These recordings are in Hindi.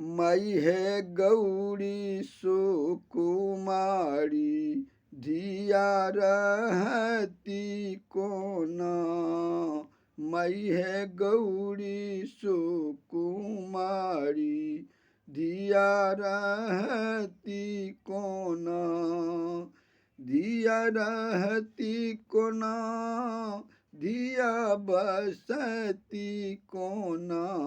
मई है गौरी सुकुमारी, धिया रहती कोना। मई है गौरी सुकुमारी, धिया रहती कोना। धिया रहती कोना, धिया बसती कोना।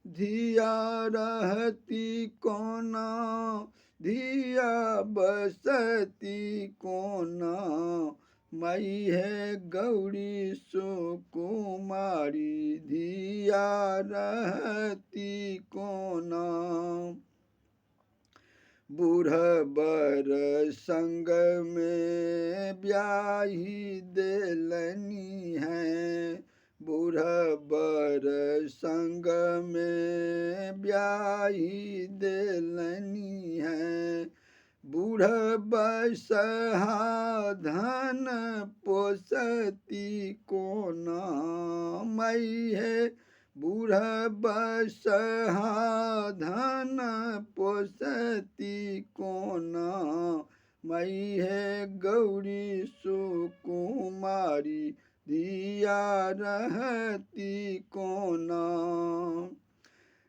धिया रहती कोना, धिया बसती कोना। मई है गौरी सुकुमारी, धिया रहती कोना। बूढ़ बर संग में ब्याही देलनी है। बूढ़ बर संग में ब्याही देलनी है। बूढ़ बसहा धन पोसती कोना। मई है बूढ़ बसहा धन पोसती कोना। मई है गौरी सुकुमारी, धिया रहती कोना।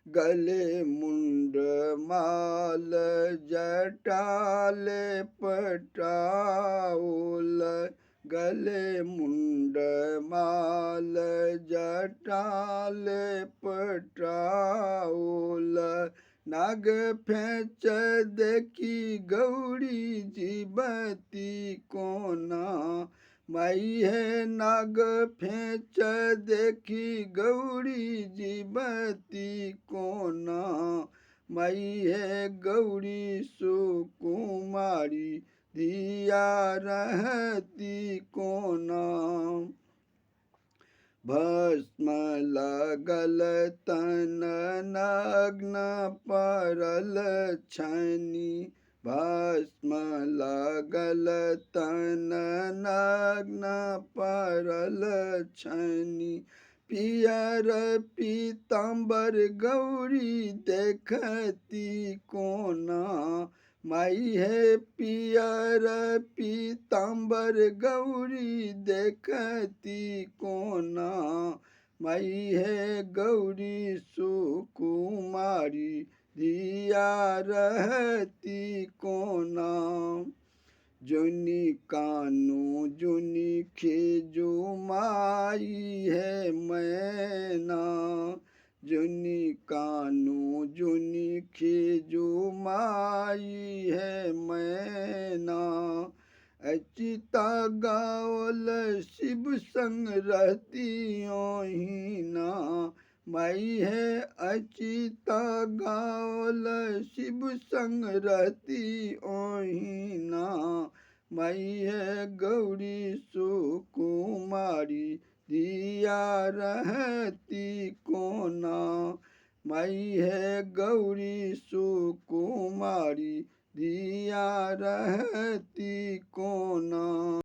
गले मुंड माल जटाल पटाओल। गले मुंड माल जटाल पटाओल। नाग फेंच देखी गौरी जीवती कोना। मई है नाग फेंच देखी गौरी जीवती कोना। मई है गौरी सुकुमारी, धिया रहती कोना। भस्म लगल तन नग्न परल छनी। भस्म लगल तन नग्न परल छनी। पियर पीताम्बर गौरी देखती कोना। मई है पियर पीताम्बर गौरी देखती कोना। मई है गौरी सुकुमारी, धिया रहती कोना। जुनी कानू जुनी खिजू माई है मैना। जुनी कानू जुनी खिजू माई है मैना। अचिता गावल शिव संग रहती ओहिना। मई है अचिता गावल शिव संग रहती ओहिना। मई है गौरी सुकुमारी, धिया रहती कोना। मई है गौरी सुकुमारी, धिया रहती कोना।